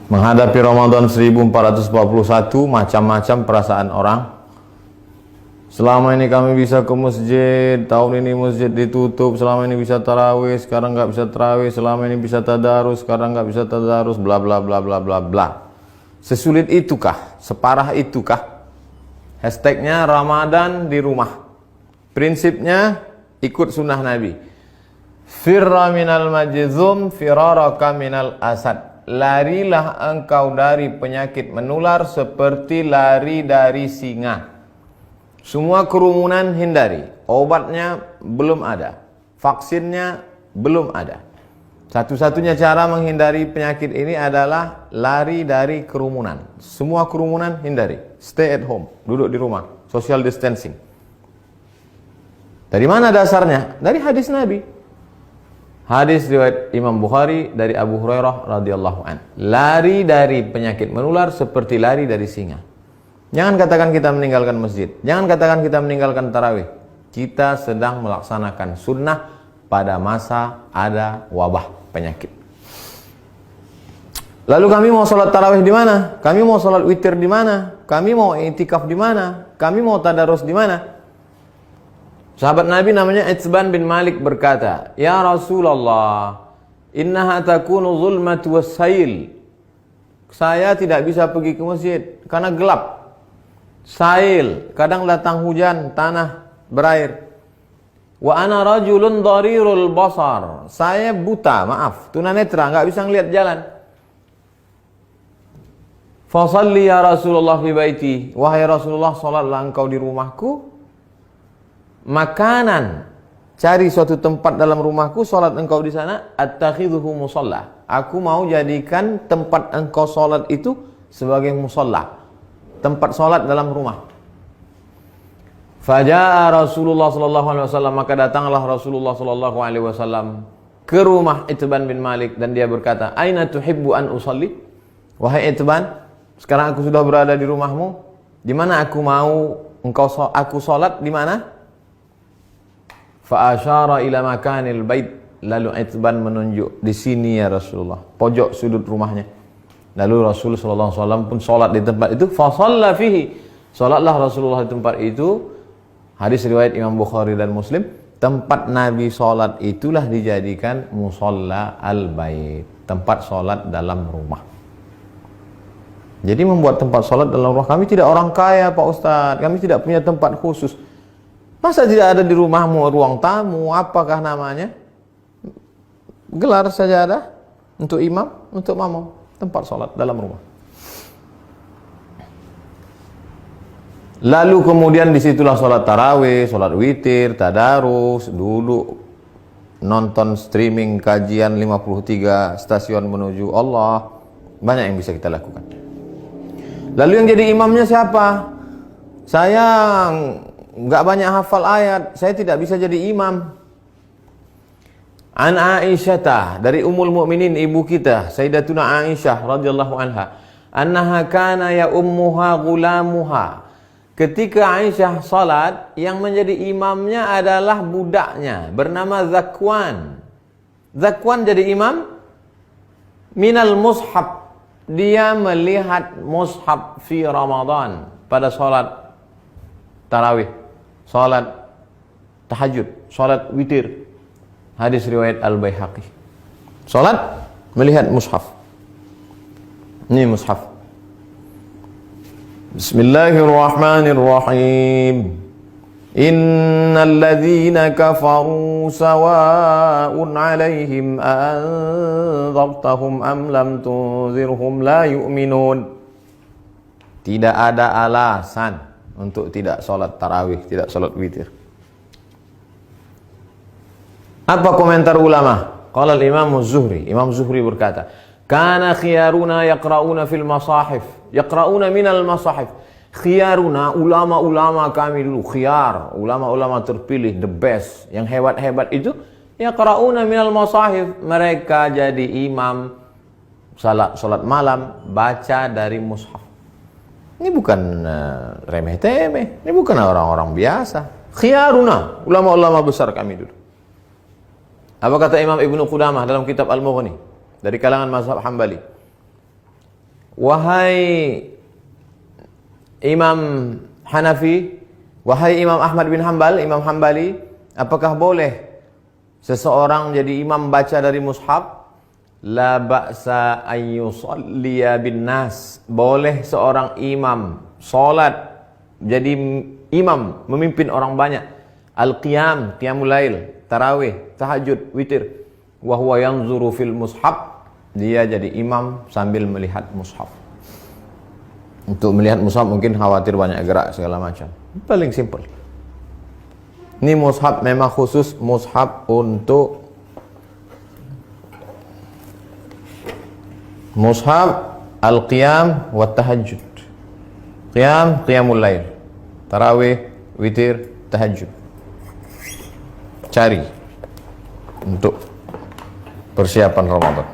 Menghadapi Ramadan 1441, macam-macam perasaan orang. Selama ini kami bisa ke masjid, tahun ini masjid ditutup. Selama ini bisa tarawih, sekarang nggak bisa tarawih. Selama ini bisa tadarus, sekarang nggak bisa tadarus. Bla bla bla bla bla bla. Sesulit itukah? Separah itukah? Hashtagnya Ramadan di rumah. Prinsipnya ikut sunnah Nabi. Firra minal majzum firaraka minal asad. Larilah engkau dari penyakit menular seperti lari dari singa. Semua kerumunan hindari. Obatnya belum ada. Vaksinnya belum ada. Satu-satunya cara menghindari penyakit ini adalah lari dari kerumunan. Semua kerumunan hindari. Stay at home. Duduk di rumah. Social distancing. Dari mana dasarnya? Dari hadis Nabi. Hadis riwayat Imam Bukhari dari Abu Hurairah radhiyallahu an. Lari dari penyakit menular seperti lari dari singa. Jangan katakan kita meninggalkan masjid. Jangan katakan kita meninggalkan tarawih. Kita sedang melaksanakan sunnah pada masa ada wabah penyakit. Lalu kami mau sholat tarawih di mana? Kami mau sholat witir di mana? Kami mau i'tikaf di mana? Kami mau tadarus di mana? Sahabat Nabi namanya Itsban bin Malik berkata, "Ya Rasulullah, innaha takunu zulmatu wassail." Saya tidak bisa pergi ke masjid karena gelap. Sail, kadang datang hujan, tanah berair. Wa ana rajulun dharirul basar. Saya buta, maaf, tunanetra, enggak bisa ngelihat jalan. Fa shalli ya Rasulullah fi baiti. Wahai Rasulullah, salatlah engkau di rumahku. Makanan, cari suatu tempat dalam rumahku, sholat engkau di sana. Attakhidhuhu musalla. Aku mau jadikan tempat engkau sholat itu sebagai musalla, tempat sholat dalam rumah. Faja'a Rasulullah sallallahu alaihi wasallam, maka datanglah Rasulullah sallallahu alaihi wasallam ke rumah Itsban bin Malik dan dia berkata, "Aina tuhibbu an usalli?" Wahai Itsban, sekarang aku sudah berada di rumahmu. Di mana aku mau aku sholat di mana? Fa asyara ila makanil bait. Lalu Itsban menunjuk, di sini ya Rasulullah, pojok sudut rumahnya. Lalu Rasul sallallahu alaihi wasallam pun salat di tempat itu. Fa shalla fihi. Salatlah Rasulullah di tempat itu. Hadis riwayat Imam Bukhari dan Muslim. Tempat Nabi salat itulah dijadikan musalla al-bait, tempat salat dalam rumah. Jadi membuat tempat salat dalam rumah. Kami tidak orang kaya, Pak Ustadz. Kami tidak punya tempat khusus. Masa tidak ada di rumahmu ruang tamu, apakah namanya? Gelar sajadah untuk imam, untuk makmum, tempat sholat dalam rumah. Lalu kemudian disitulah sholat tarawih, sholat witir, tadarus, duduk nonton streaming kajian 53 stasiun menuju Allah. Banyak yang bisa kita lakukan. Lalu yang jadi imamnya siapa? Saya nggak banyak hafal ayat, saya tidak bisa jadi imam. An Aisyah, dari Ummul Mukminin, ibu kita Sayyidatuna Aisyah radhiyallahu anha, annaha kana ya ummuha gulamuha. Ketika Aisyah salat, yang menjadi imamnya adalah budaknya bernama Zakwan. Zakwan jadi imam minal mushaf. Dia melihat mushaf fi Ramadan pada salat tarawih, salat tahajud, salat witir. Hadis riwayat Al-Baihaqi. Salat melihat mushaf. Ini mushaf. Bismillahirrahmanirrahim. Innal ladzina kafaru sawa'un 'alaihim anzartahum am lam tunzirhum la yu'minun. Tidak ada alasan untuk tidak sholat tarawih, tidak sholat witir. Apa komentar ulama? Qala al-Imam Az-Zuhri. Imam Zuhri berkata, "Kana khiyaruna yaqra'una fil masahif, yaqra'una minal masahif." Khiyaruna, ulama-ulama kami dulu, khiyar, ulama-ulama terpilih, the best, yang hebat-hebat itu, yaqra'una minal masahif. Mereka jadi imam salat malam, baca dari mushaf. Ini bukan remeh-temeh, ini bukan orang-orang biasa. Khiyaruna, ulama-ulama besar kami dulu. Apa kata Imam Ibnu Qudamah dalam kitab Al-Mughni dari kalangan mazhab Hambali? wahai Imam Hanafi, wahai Imam Ahmad bin Hanbal, Imam Hambali, apakah boleh seseorang jadi imam baca dari mushaf? La ba'sa an yusalliya bin nas. Boleh seorang imam salat jadi imam memimpin orang banyak. Al-qiyam, qiyamul lail, tarawih, tahajud, witir. Wa huwa yanzuru fil mushaf. Dia jadi imam sambil melihat mushaf. Untuk melihat mushaf mungkin khawatir banyak gerak segala macam. Paling simple. Ini mushaf memang khusus mushaf untuk mushaf al-qiyam wa tahajud. Qiyam, qiyamul lail. Tarawih, witir, tahajud. Cari untuk persiapan Ramadan.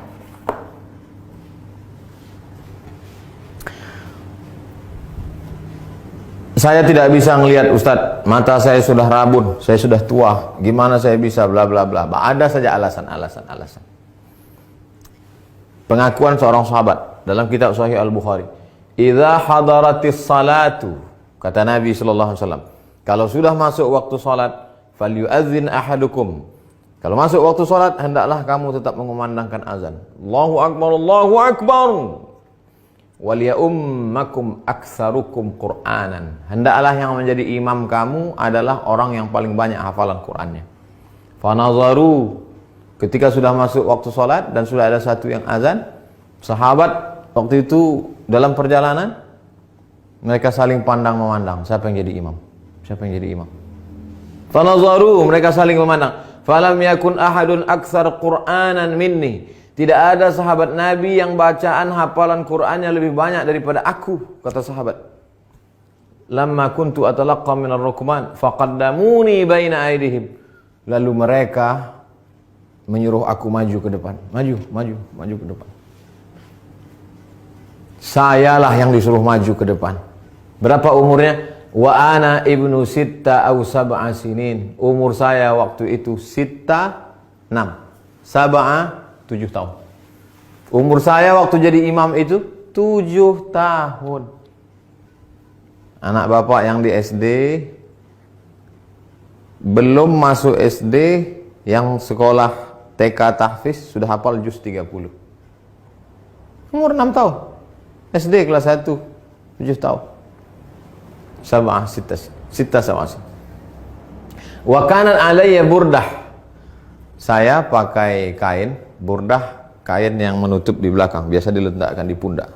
Saya tidak bisa ngelihat Ustadz, mata saya sudah rabun, saya sudah tua, gimana saya bisa bla bla bla. Ada saja alasan. Pengakuan seorang sahabat dalam kitab Sahih Al-Bukhari, "Idza hadaratis salatu," kata Nabi sallallahu alaihi wasallam, kalau sudah masuk waktu salat, falyu'adzin ahadukum. Kalau masuk waktu salat, hendaklah kamu tetap mengumandangkan azan. Allahu akbar, Allahu akbar. Waliyummakum aktsarukum Qur'anan. Hendaklah yang menjadi imam kamu adalah orang yang paling banyak hafalan Qur'annya. Fanazaru, ketika sudah masuk waktu salat dan sudah ada satu yang azan, sahabat waktu itu dalam perjalanan mereka saling pandang memandang, siapa yang jadi imam? Siapa yang jadi imam? Fanazaru, mereka saling memandang. Falam yakun ahadun aktsar Qur'anan minni. Tidak ada sahabat Nabi yang bacaan hafalan Qur'annya lebih banyak daripada aku, kata sahabat. Lamma kuntu atalaqqa minar rukman faqaddamuni baina aydihim. Lalu mereka menyuruh aku maju ke depan. Maju ke depan. Sayalah yang disuruh maju ke depan. Berapa umurnya? Wa ana ibnu sitta aw sab'a sinin. Umur saya waktu itu sitta 6. Sab'a 7 tahun. Umur saya waktu jadi imam itu 7 tahun. Anak bapak yang di SD, belum masuk SD, yang sekolah TK tahfiz sudah hafal juz 30. Umur 6 tahun. SD kelas 1, 7 tahun. Sab'ah sitta sab'ah. Wa kanat alayya burdah. Saya pakai kain burdah, kain yang menutup di belakang, biasa diletakkan di pundak.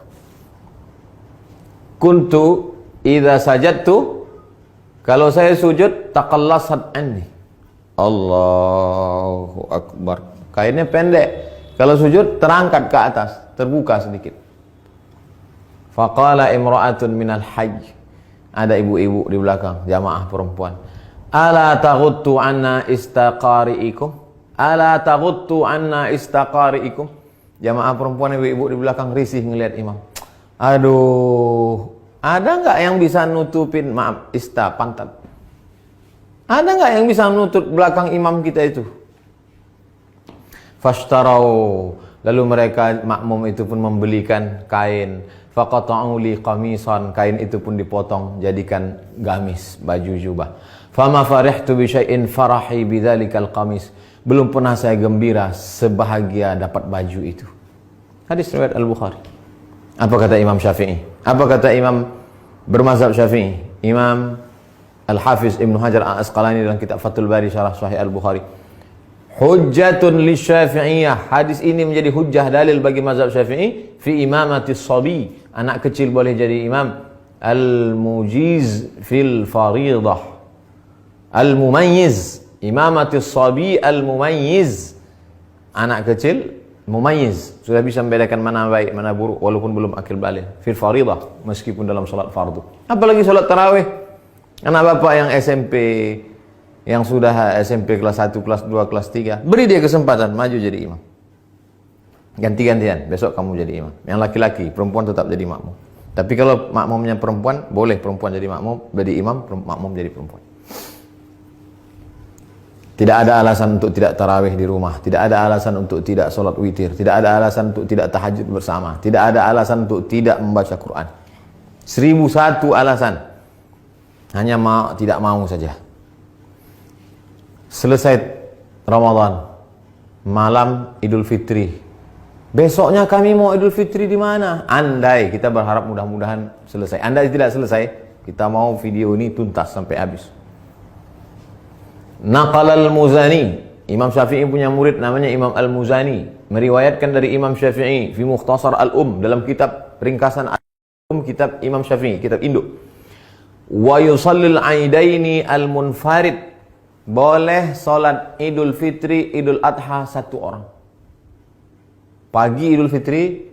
Kuntu idza sajadtu, kalau saya sujud, taqallasat anni. Allahu akbar. Kainnya pendek. Kalau sujud terangkat ke atas, terbuka sedikit. Faqala imra'atun minal hajj. Ada ibu-ibu di belakang, jamaah perempuan. Ala taghuttu anna istaqari'ikum? Ala taghuttu anna istaqari'ikum? Jamaah perempuan ibu-ibu di belakang risih ngelihat imam. Aduh, ada enggak yang bisa nutupin, maaf, pantat? Ada enggak yang bisa nutup belakang imam kita itu? Fashtarau, lalu mereka makmum itu pun membelikan kain. Faqata'u li qamisan, kain itu pun dipotong jadikan gamis, baju jubah. Fama farihtu bi syai'in farahi bidzalikal qamis. Belum pernah saya gembira sebahagia dapat baju itu. Hadis riwayat Al-Bukhari. Apa kata Imam Syafi'i? Apa kata Imam bermazhab Syafi'i? Imam Al-Hafiz Ibnu Hajar Al-Asqalani dalam kitab Fathul Bari Syarah Sahih Al-Bukhari. Hujjatun li Syafi'iyah. Hadis ini menjadi hujjah dalil bagi mazhab Syafi'i fi imamati shabi. Anak kecil boleh jadi imam. Al-mujiz fil faridah. Al-mumayyiz. Imamati shabi al-mumayyiz. Anak kecil mumayyiz, sudah bisa membedakan mana baik mana buruk walaupun belum akil baligh. Fil faridah, meskipun dalam salat fardu. Apalagi salat tarawih. Anak bapak yang SMP, yang sudah SMP kelas 1, kelas 2, kelas 3, beri dia kesempatan maju jadi imam. Ganti-gantian, besok kamu jadi imam. Yang laki-laki, perempuan tetap jadi makmum. Tapi kalau makmumnya perempuan, boleh perempuan jadi makmum, jadi imam, makmum jadi perempuan. Tidak ada alasan untuk tidak tarawih di rumah. Tidak ada alasan untuk tidak sholat witir. Tidak ada alasan untuk tidak tahajud bersama. Tidak ada alasan untuk tidak membaca Quran. 1001 alasan. Hanya tidak mau saja. Selesai Ramadan, malam Idul Fitri. Besoknya kami mau Idul Fitri di mana? Andai, kita berharap mudah-mudahan selesai. Andai tidak selesai, kita mau video ini tuntas sampai habis. Naqal al-Muzani, Imam Syafi'i punya murid namanya Imam al-Muzani, meriwayatkan dari Imam Syafi'i fi Mukhtasar al-Um, dalam kitab ringkasan al-Um, kitab Imam Syafi'i, kitab induk. Wa yusallil aidaini al-munfarid, boleh solat Idul Fitri, Idul Adha satu orang. Pagi Idul Fitri,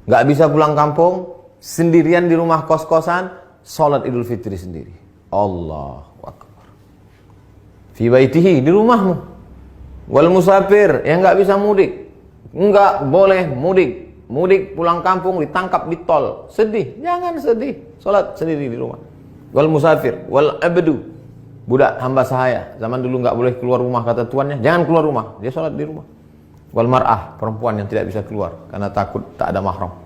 nggak bisa pulang kampung, sendirian di rumah kos-kosan, solat Idul Fitri sendiri. Allahu Akbar. Fi baitihi, di rumahmu. Wal musafir, yang nggak bisa mudik, nggak boleh mudik. Mudik pulang kampung ditangkap di tol, sedih. Jangan sedih, solat sendiri di rumah. Wal musafir, wal abdu, budak hamba sahaya. Zaman dulu nggak boleh keluar rumah kata tuannya, jangan keluar rumah, dia sholat di rumah. Wal mar'ah, perempuan yang tidak bisa keluar karena takut tak ada mahram.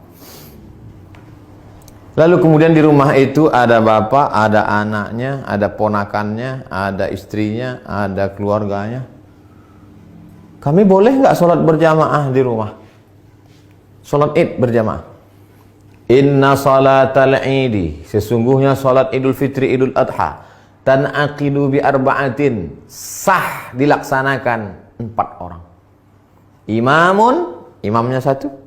Lalu kemudian di rumah itu ada bapak, ada anaknya, ada ponakannya, ada istrinya, ada keluarganya. Kami boleh nggak sholat berjamaah di rumah? Sholat id berjamaah. Inna salatal idi, sesungguhnya sholat Idul Fitri, Idul Adha, tan'aqidu bi arba'atin, sah dilaksanakan 4 orang. Imamun, imamnya 1.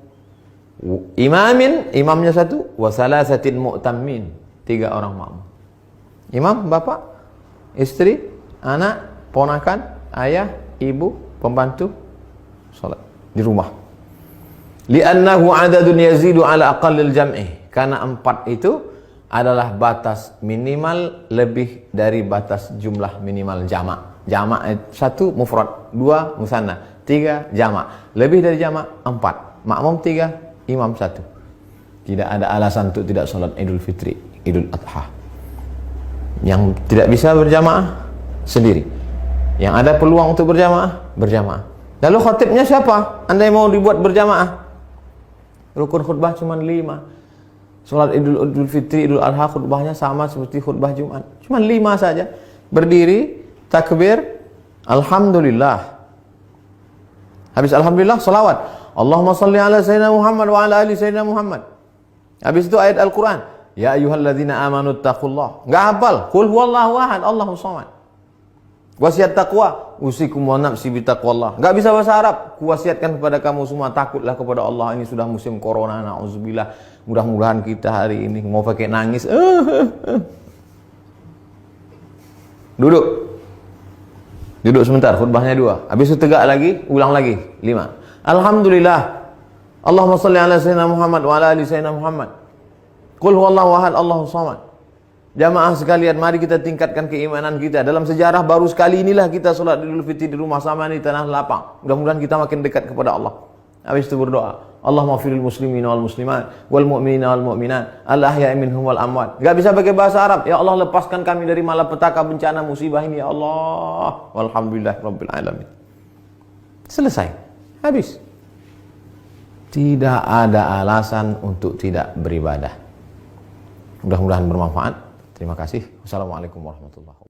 Imamin, imamnya 1. Wa salasatin mu'tammin, 3 orang makmum. Imam, bapak, istri, anak, ponakan, ayah, ibu, pembantu, sholat di rumah. Li'annahu adadun yazidu ala aqallil jam'i, karena 4 itu adalah batas minimal lebih dari batas jumlah minimal jamak. Jamak 1 mufrad, 2 musanna, 3 jamak. Lebih dari jamak 4. Makmum 3, imam 1. Tidak ada alasan untuk tidak sholat Idul Fitri, Idul Adha. Yang tidak bisa berjamaah sendiri. Yang ada peluang untuk berjamaah, berjamaah. Lalu khatibnya siapa? Andai mau dibuat berjamaah, rukun khutbah cuma 5. Sholat Idul Fitri, Idul Adha khutbahnya sama seperti khutbah Jumat, cuma 5 saja. Berdiri, takbir, alhamdulillah. Habis alhamdulillah, salawat. Allahumma salli ala sayyidina Muhammad wa ala ali sayyidina Muhammad. Habis itu ayat Al-Quran. Ya ayyuhalladzina amanu taqullah. Enggak hafal. Qul huwallahu ahad, Allahus samad. Wasiat taqwa, usikum wa nafsi bi taqwallah. Enggak bisa bahasa Arab. Kuwasiatkan kepada kamu semua, takutlah kepada Allah. Ini sudah musim corona, na'udzubillah. Mudah-mudahan kita hari ini mau pakai nangis. Duduk. Duduk sebentar, khutbahnya 2. Habis itu tegak lagi, ulang lagi 5. Alhamdulillah. Allahumma salli ala sayyidina Muhammad wa ala ali sayyidina Muhammad. Qul huwallahu ahad, Allahus samad. Jamaah sekalian, mari kita tingkatkan keimanan kita. Dalam sejarah baru sekali inilah kita sholat Idul Fitri di rumah sama di tanah lapang. Mudah-mudahan kita makin dekat kepada Allah. Habis itu berdoa, Allahumma firil muslimina wal muslimat wal mu'minina wal mu'minat al ahya'i minhum wal amwat. Enggak bisa pakai bahasa Arab. Ya Allah, lepaskan kami dari malapetaka, bencana, musibah ini ya Allah. Walhamdulillah rabbil alamin. Selesai. Habis. Tidak ada alasan untuk tidak beribadah. Mudah-mudahan bermanfaat. Terima kasih. Wassalamualaikum warahmatullahi wabarakatuh.